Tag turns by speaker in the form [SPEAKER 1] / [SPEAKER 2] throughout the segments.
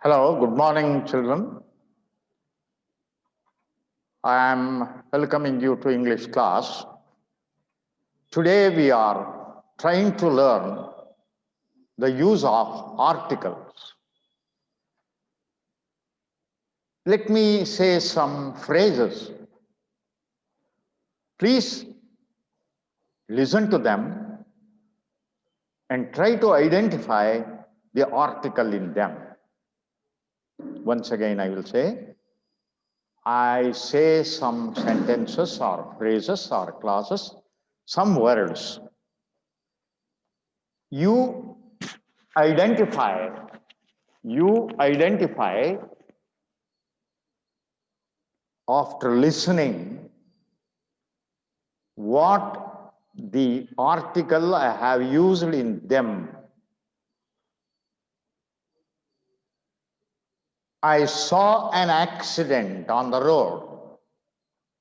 [SPEAKER 1] Hello, good morning, children. I am welcoming you to English class. Today we are trying to learn the use of articles. Let me say some phrases. Please listen to them and try to identify the article in them. Once again, I will say, I say some sentences or phrases or clauses, some words. You identify after listening what the article I have used in them. I saw an accident on the road.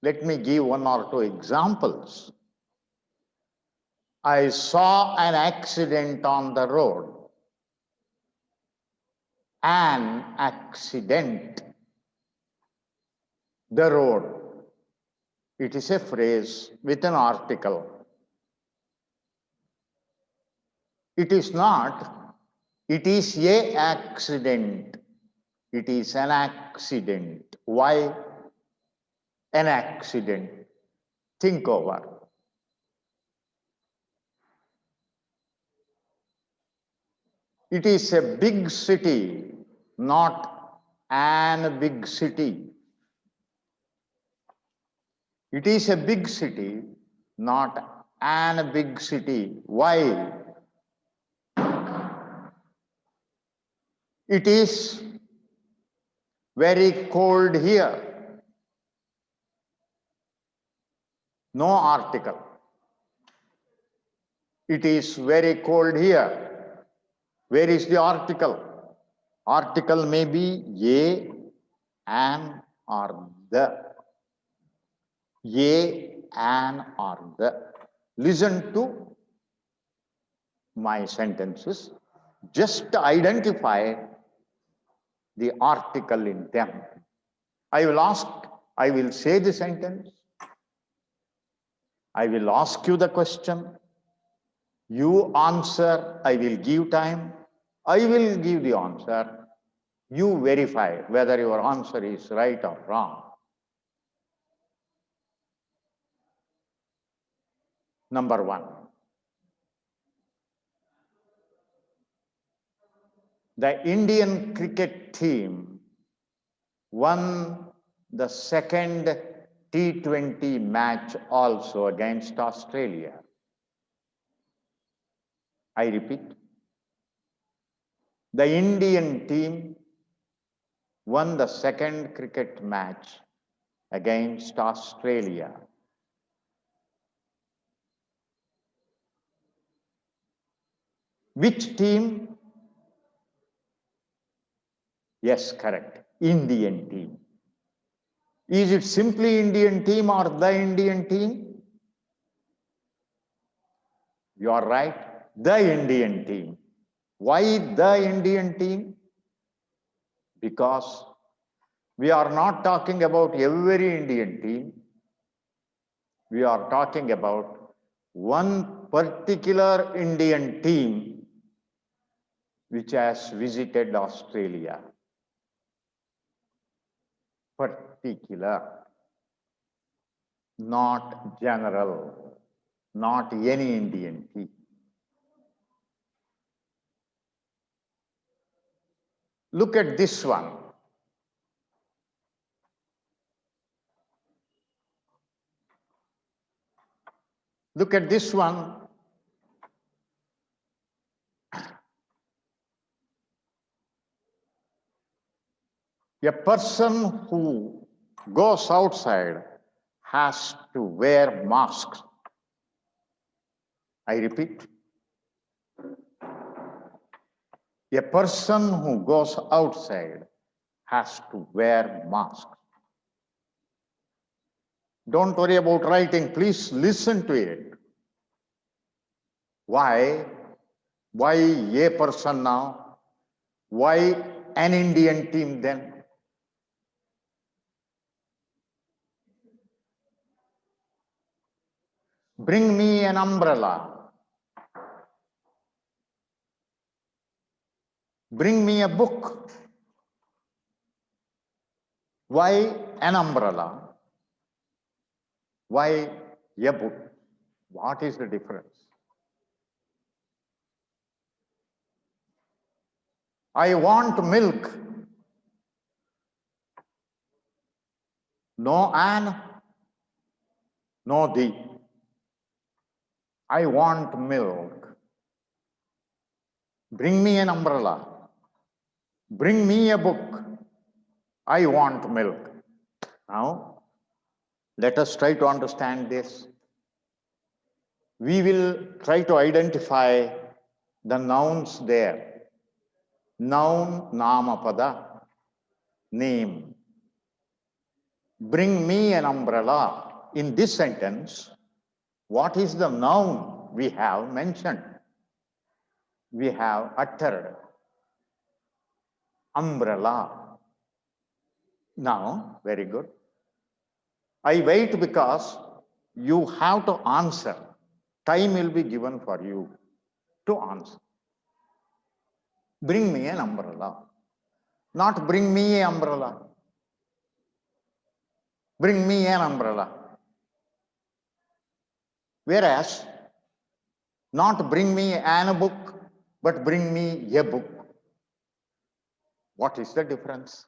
[SPEAKER 1] Let me give one or two examples. I saw an accident on the road. An accident. The road. It is a phrase with an article. It is not, it is a accident. It is an accident. Why an accident? Think over. It is a big city, not an big city. It is a big city, not an big city. Why? It is very cold here. No article. It is very cold here. Where is the article? Article may be a, an, or the. A, an, or the. Listen to my sentences. Just identify the article in them. I will say the sentence. I will ask you the question. You answer, I will give time. I will give the answer. You verify whether your answer is right or wrong. Number one. The Indian cricket team won the second T20 match also against Australia. I repeat, the Indian team won the second cricket match against Australia. Which team? Yes, correct. Indian team. Is it simply Indian team or the Indian team? You are right. The Indian team. Why the Indian team? Because we are not talking about every Indian team. We are talking about one particular Indian team which has visited Australia. Particular, not general, not any Indian team. Look at this one. Look at this one. A person who goes outside has to wear masks. I repeat. A person who goes outside has to wear masks. Don't worry about writing, please listen to it. Why? Why a person now? Why an Indian team then? Bring me an umbrella. Bring me a book. Why an umbrella? Why a book? What is the difference? I want milk. No an, no the. I want milk. Bring me an umbrella. Bring me a book. I want milk. Now, let us try to understand this. We will try to identify the nouns there. Noun, namapada, name. Bring me an umbrella. In this sentence, what is the noun we have mentioned? We have uttered umbrella. Now, very good. I wait because you have to answer. Time will be given for you to answer. Bring me an umbrella. Not bring me an umbrella. Bring me an umbrella. Whereas, not bring me an book, but bring me a book. What is the difference?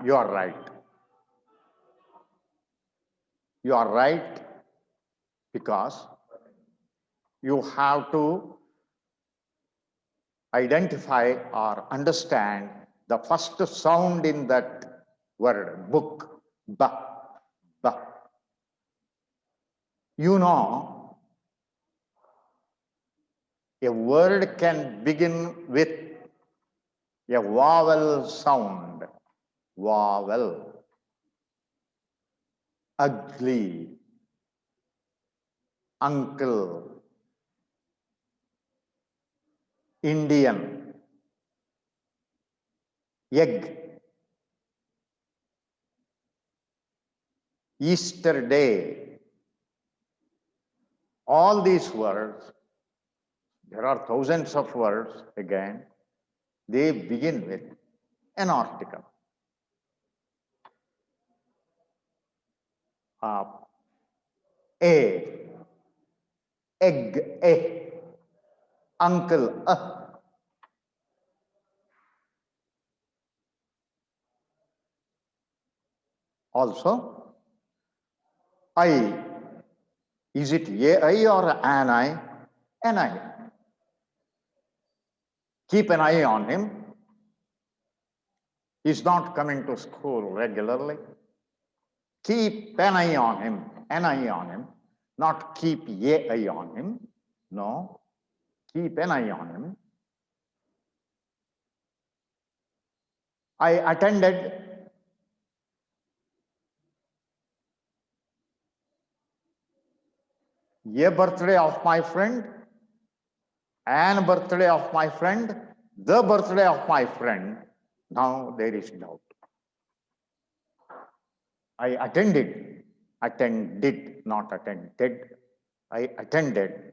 [SPEAKER 1] You are right. You are right because you have to identify or understand the first sound in that word, book, ba, ba. You know, a word can begin with a vowel sound, vowel, ugly, uncle, Indian, egg, Easter day. All these words, there are thousands of words again, they begin with an article. A, egg, a, uncle, a. Also, I, is it a I or an I? An I. Keep an eye on him. He's not coming to school regularly. Keep an eye on him, an eye on him. Not keep a eye on him. No, keep an eye on him. I attended a birthday of my friend, an birthday of my friend, the birthday of my friend. Now there is doubt. I attended, not attended. I attended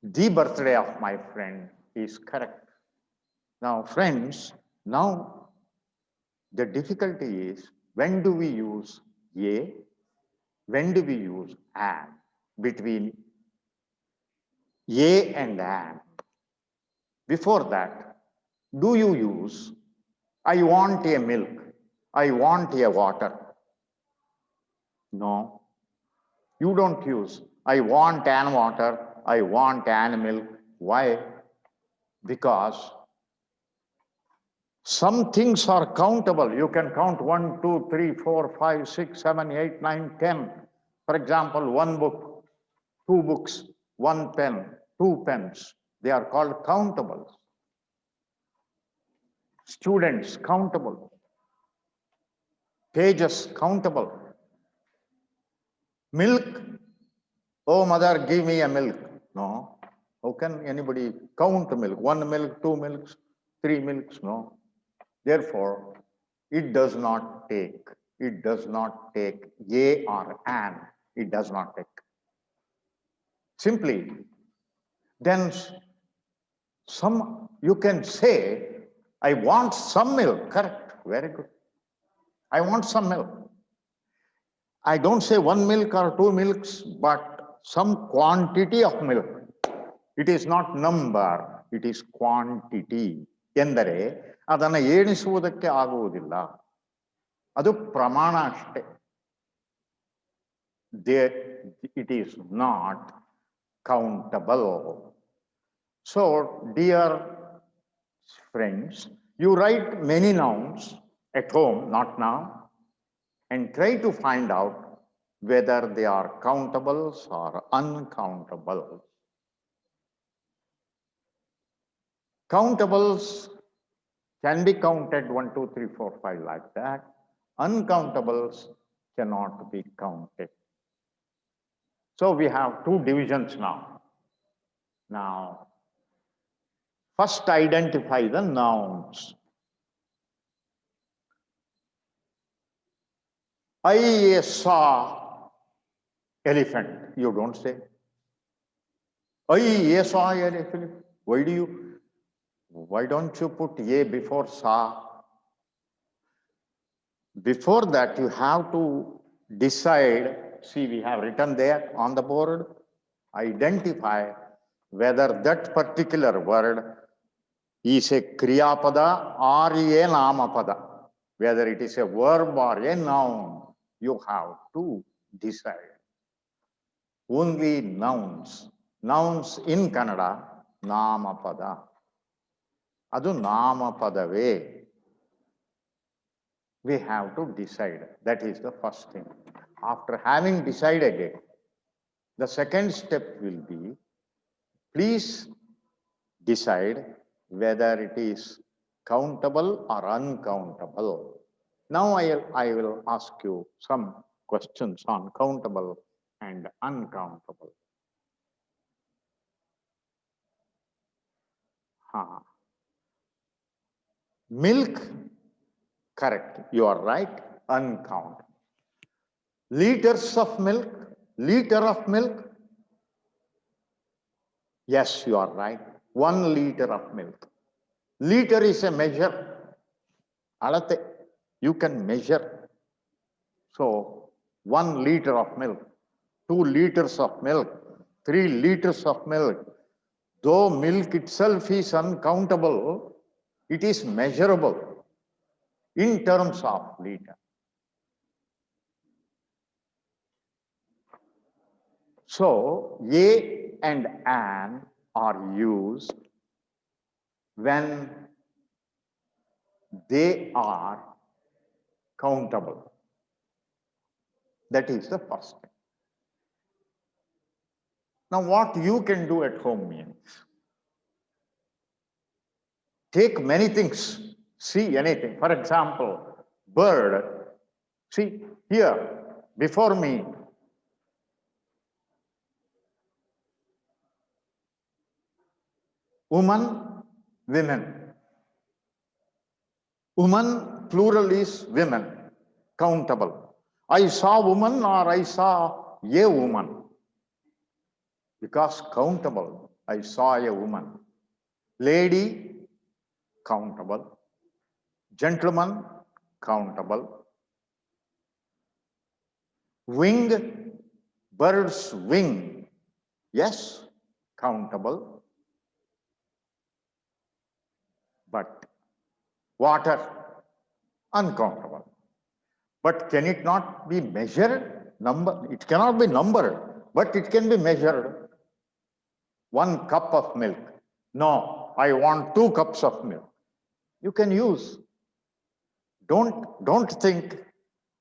[SPEAKER 1] the birthday of my friend is correct. Now, friends, now the difficulty is when do we use a, when do we use an? Between a and an. Before that, do you use I want a milk, I want a water? No, you don't use I want an water, I want an milk. Why? Because some things are countable. You can count 1, 2, 3, 4, 5, 6, 7, 8, 9, 10. For example, one book, two books, one pen, two pens. They are called countables. Students, countable. Pages, countable. Milk, oh mother, give me a milk. No. How can anybody count milk? One milk, two milks, three milks? No. Therefore, it does not take a or an. It does not take. Simply, then you can say, I want some milk. Correct. Very good. I want some milk. I don't say one milk or two milks, but some quantity of milk. It is not number, it is quantity. ಎಂದರೆ ಅದನ್ನು ಎಣಿಸುವುದಕ್ಕೆ ಆಗುವುದಿಲ್ಲ. ಅದು ಪ್ರಮಾಣ ಅಷ್ಟೇ. It is not countable. So, dear friends, you write many nouns at home, not now, and try to find out whether they are countables or uncountables. Countables can be counted 1, 2, 3, 4, 5 like that. Uncountables cannot be counted. So we have two divisions now. Now, first identify the nouns. I saw elephant. You don't say. I saw elephant. Why don't you put a before saw? Before that, you have to decide. See, we have written there on the board. Identify whether that particular word is a kriyapada or a namapada. Whether it is a verb or a noun, you have to decide. Only nouns. Nouns in Kannada, namapada. Adu namapadave. We have to decide. That is the first thing. After having decided it, the second step will be, please decide whether it is countable or uncountable. Now I will ask you some questions on countable and uncountable. Milk, correct, you are right, uncountable. Liters of milk, liter of milk, yes, you are right, 1 liter of milk. Liter is a measure, alate, you can measure. So 1 liter of milk, 2 liters of milk, 3 liters of milk. Though milk itself is uncountable, it is measurable in terms of liter. So, a and an are used when they are countable. That is the first thing. Now, what you can do at home means, take many things, see anything. For example, bird. See, here, before me, woman, women. Woman, plural is women, countable. I saw woman or I saw a woman. Because countable, I saw a woman. Lady, countable. Gentleman, countable. Wing, bird's wing, yes, countable. But water, uncountable. But can it not be measured? It cannot be numbered, but it can be measured. 1 cup of milk. No, I want 2 cups of milk. You can use. Don't think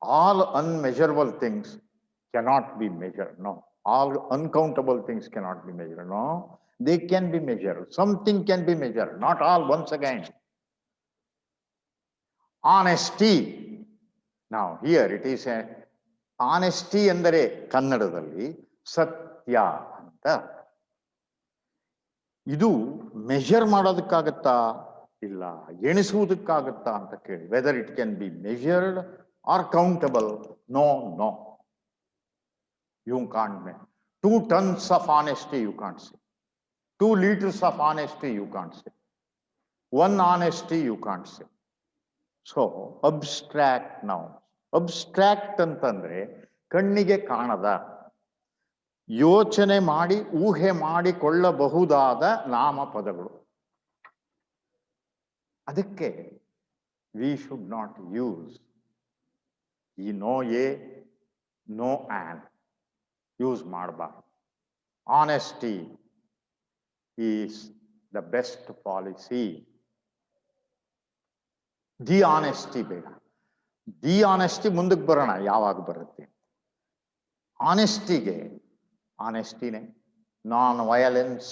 [SPEAKER 1] all unmeasurable things cannot be measured. No, all uncountable things cannot be measured. No, they can be measured. Something can be measured, not all once again. Honesty. Now here it is a honesty ಅಂದರೆ ಕನ್ನಡದಲ್ಲಿ ಸತ್ಯ ಅಂತ. ಇದು measure ಮಾಡೋದಕ್ಕಾಗತ್ತಾ ಇಲ್ಲ ಎಣಿಸುವುದಕ್ಕಾಗತ್ತಾ ಅಂತ ಕೇಳಿ, whether it can be measured or countable? No, no, you can't may. 2 tons of honesty you can't say. 2 liters of honesty you can't say. 1 honesty you can't say. So abstract now. Abstract ಅಂತಂದ್ರೆ ಕಣ್ಣಿಗೆ ಕಾಣದ, ಯೋಚನೆ ಮಾಡಿ ಊಹೆ ಮಾಡಿಕೊಳ್ಳಬಹುದಾದ ನಾಮಪದಗಳು. ಅದಕ್ಕೆ we should not use ಈ no a no an use ಮಾಡಬಾರ್ದು. Honesty is the best policy. The honesty ಬೇಡ. ದಿ ಆನೆಸ್ಟಿ ಮುಂದಕ್ಕೆ ಬರೋಣ, ಯಾವಾಗ ಬರುತ್ತೆ. ಆನೆಸ್ಟಿಗೆ ಆನೆಸ್ಟಿನೇ. Non violence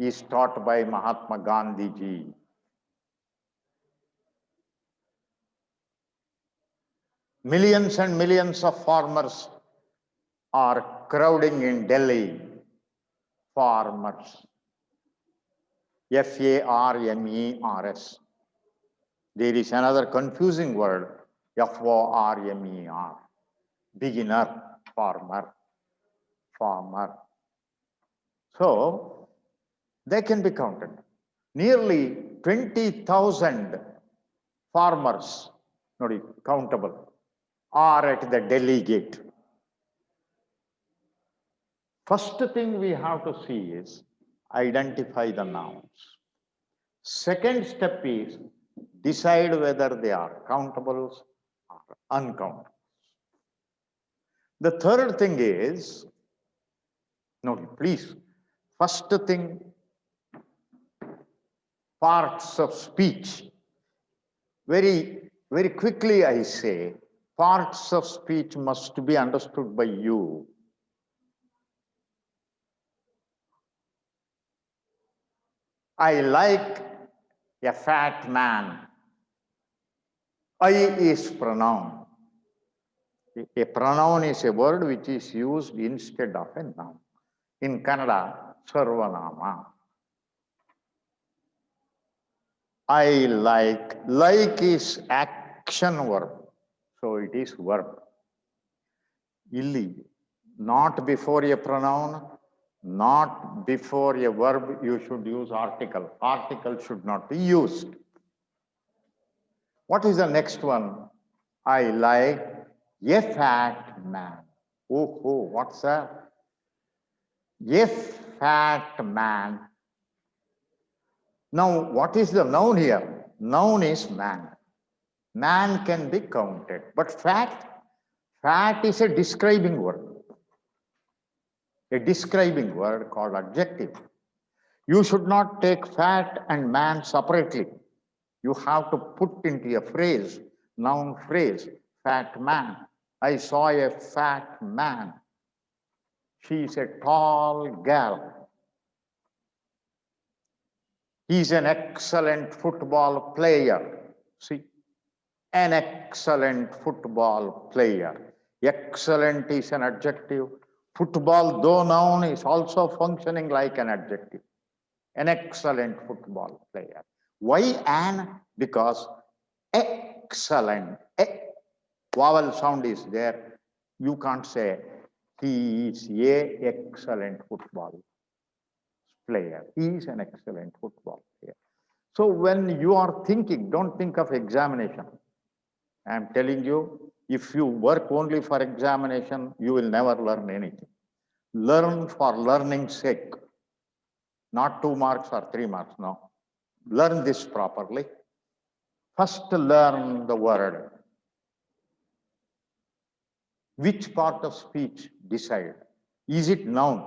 [SPEAKER 1] is taught by Mahatma Gandhiji. Millions and millions of farmers are crowding in Delhi. Farmers. F-A-R-M-E-R-S. There is another confusing word, F-O-R-M-E-R. Beginner, farmer, farmer. So, they can be counted. Nearly 20,000 farmers, not countable, are at the Delhi gate. First thing we have to see is identify the nouns. Second step is decide whether they are countables or uncountables. The third thing is, no, please, first thing, parts of speech. Very quickly I say, parts of speech must be understood by you. I like a fat man. I is pronoun. A pronoun is a word which is used instead of a noun. In Kannada, sarvanama. I like is action verb. So it is verb. Illi, not before a pronoun, not before a verb, you should use article. Article should not be used. What is the next one? I like a fat man. Oh, what's that? A fat man. Now, what is the noun here? Noun is man. Man can be counted, but fat is a describing word. A describing word called adjective. You should not take fat and man separately. You have to put into a phrase, noun phrase, fat man. I saw a fat man. She is a tall gal. He is an excellent football player. See, an excellent football player. Excellent is an adjective. Football, though noun, is also functioning like an adjective. An excellent football player. Why an? Because excellent. Vowel sound is there. You can't say he is a excellent football player. He is an excellent football player. So when you are thinking, don't think of examination. I am telling you, if you work only for examination, you will never learn anything. Learn for learning's sake. Not 2 marks or 3 marks, no. Learn this properly. First learn the word. Which part of speech decide? Is it noun?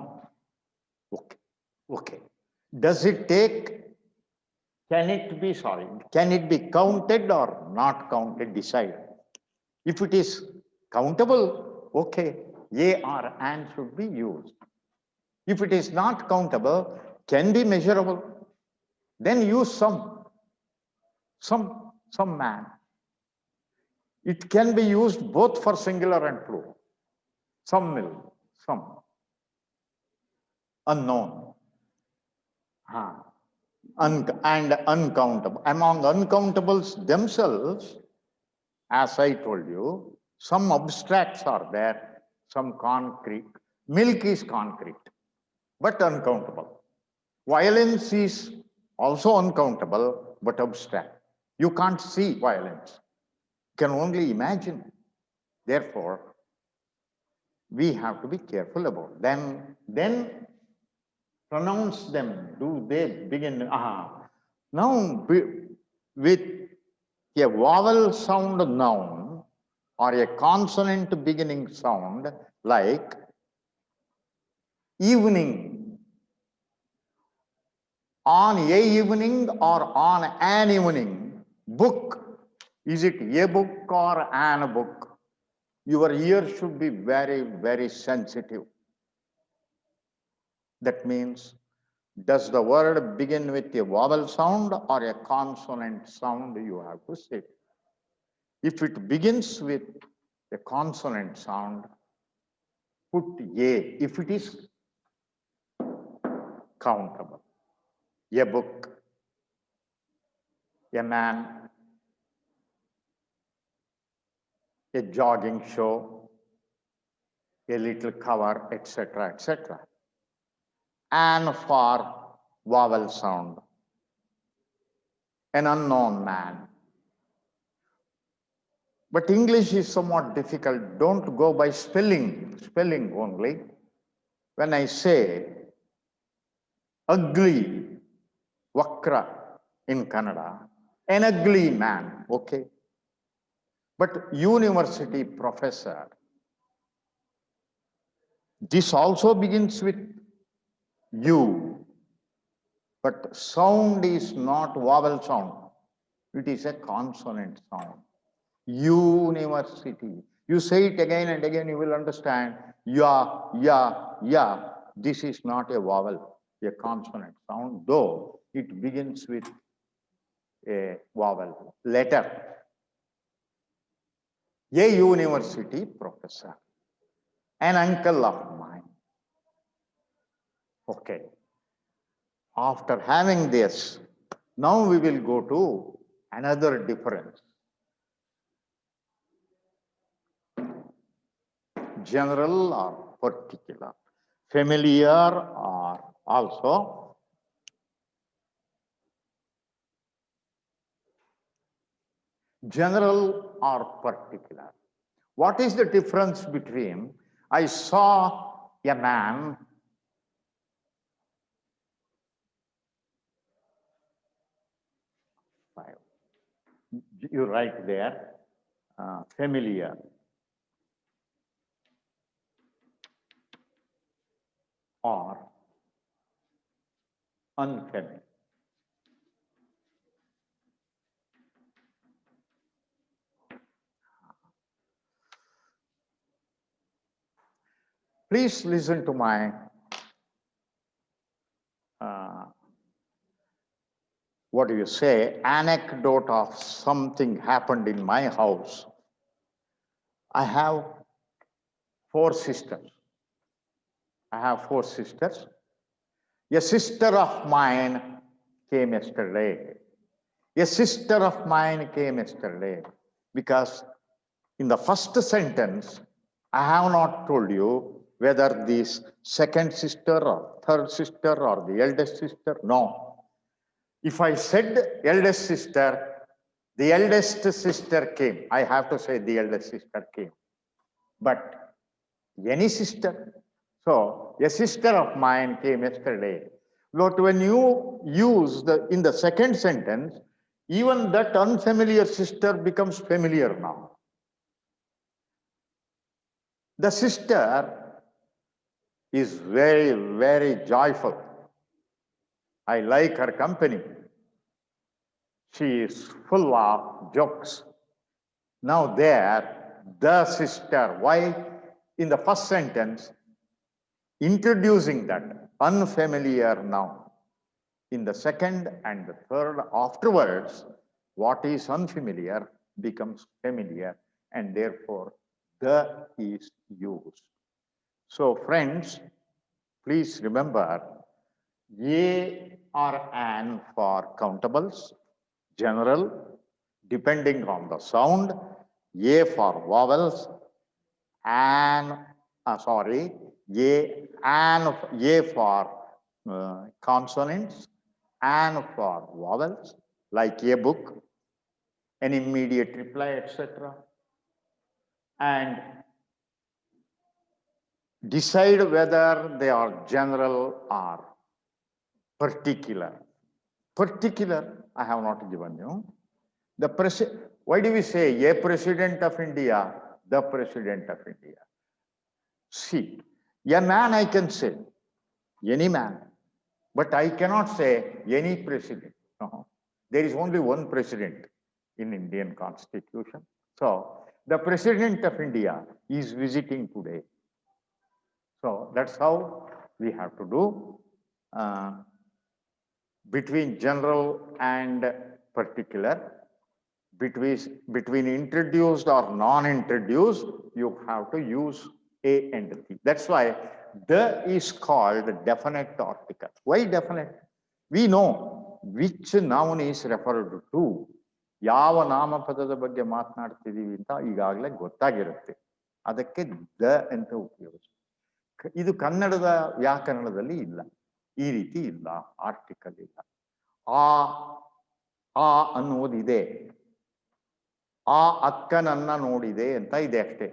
[SPEAKER 1] Okay. Does it take, can it be counted or not counted? Decide. If it is countable, okay, a or an should be used. If it is not countable, can be measurable, then use some man. It can be used both for singular and plural. Some unknown. and uncountable. Among uncountables themselves, as I told you, some abstracts are there, some concrete. Milk is concrete, but uncountable. Violence is also uncountable, but abstract. You can't see violence. You can only imagine. Therefore, we have to be careful about them. Then pronounce them. Do they begin? Now, with a vowel sound noun or a consonant beginning sound like evening, on a evening or on an evening, book, is it a book or an book? Your ear should be very, very sensitive. That means, does the word begin with a vowel sound or a consonant sound? You have to say. If it begins with a consonant sound, put a, if it is countable. A book, a man, a jogging show, a little cover, etc., etc. And for vowel sound, an unknown man. But English is somewhat difficult. Don't go by spelling only. When I say ugly, vakra in Kannada, an ugly man, okay. But university professor, this also begins with U, but sound is not vowel sound. It is a consonant sound. University. You say it again and again, you will understand. Ya. This is not a vowel, a consonant sound, though it begins with a vowel letter. A university professor, an uncle of mine. Okay. After having this, now we will go to another difference. General or particular, familiar or also general or particular. What is the difference between I saw a man you write there familiar or unfamiliar. Please listen to my what do you say, anecdote of something happened in my house. I have 4 sisters. I have 4 sisters. A sister of mine came yesterday. A sister of mine came yesterday. Because in the first sentence, I have not told you whether this second sister or third sister or the eldest sister. No. If I said eldest sister, the eldest sister came. I have to say the eldest sister came. But any sister. So a sister of mine came yesterday. But when you use in the second sentence, even that unfamiliar sister becomes familiar now. The sister is very, very joyful. I like her company. She is full of jokes. Now there, the sister, why? In the first sentence, introducing that unfamiliar noun. In the second and the third afterwards, what is unfamiliar becomes familiar, and therefore the is used. So friends, please remember A or an for countables, general, depending on the sound, A for vowels, an, A for consonants, an for vowels, like a book, an immediate reply, etc. And decide whether they are general or particular. Particular, I have not given you. Why do we say a president of India, the president of India? See, a man I can say, any man, but I cannot say any president. No. There is only one president in Indian Constitution. So the president of India is visiting today. So that's how we have to do between general and particular. Between introduced or non-introduced, you have to use A and the. That's why the is called definite article. Why definite? We know which noun is referred to. ಯಾವ ನಾಮಪದದ ಬಗ್ಗೆ ಮಾತನಾಡ್ತಿದೀವಿ ಅಂತ ಈಗಾಗಲೇ ಗೊತ್ತಾಗಿರುತ್ತೆ. ಅದಕ್ಕೆ the ಅಂತ ಉಪಯೋಗಿಸ್ತೀವಿ. ಇದು ಕನ್ನಡದ ವ್ಯಾಕರಣದಲ್ಲಿ ಇಲ್ಲ, ಈ ರೀತಿ ಇಲ್ಲ, ಆರ್ಟಿಕಲ್ ಇಲ್ಲ. ಆ ಅನ್ನೋದಿದೆ, ಆ ಅಕ್ಕನನ್ನ ನೋಡಿದೆ ಅಂತ ಇದೆ ಅಷ್ಟೇ.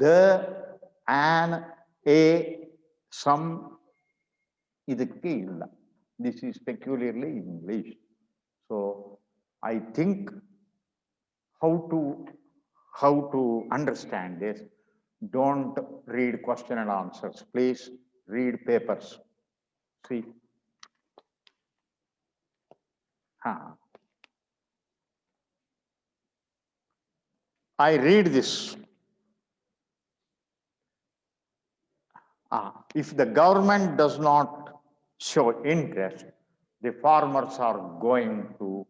[SPEAKER 1] ದ, ಆನ್, ಎ, ಸಮ್ ಇದಕ್ಕೆ ಇಲ್ಲ. This is peculiarly English. So I think how to understand this. Don't read question and answers. Please read papers. See. I read this. If the government does not show interest, the farmers are going to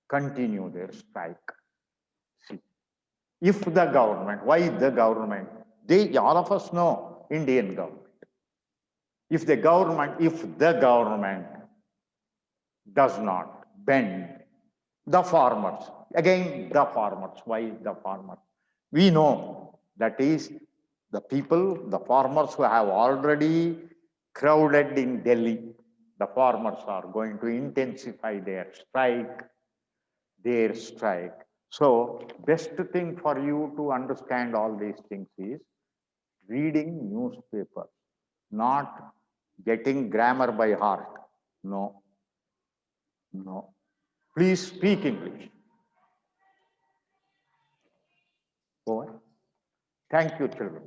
[SPEAKER 1] continue their strike. See, if the government, why the government? All of us know Indian government. If the government does not bend, the farmers, again the farmers, why the farmers? We know that is the people, the farmers who have already crowded in Delhi. The farmers are going to intensify their strike. So best thing for you to understand all these things is reading newspaper, not getting grammar by heart. No. Please speak English. Over. Thank you, children.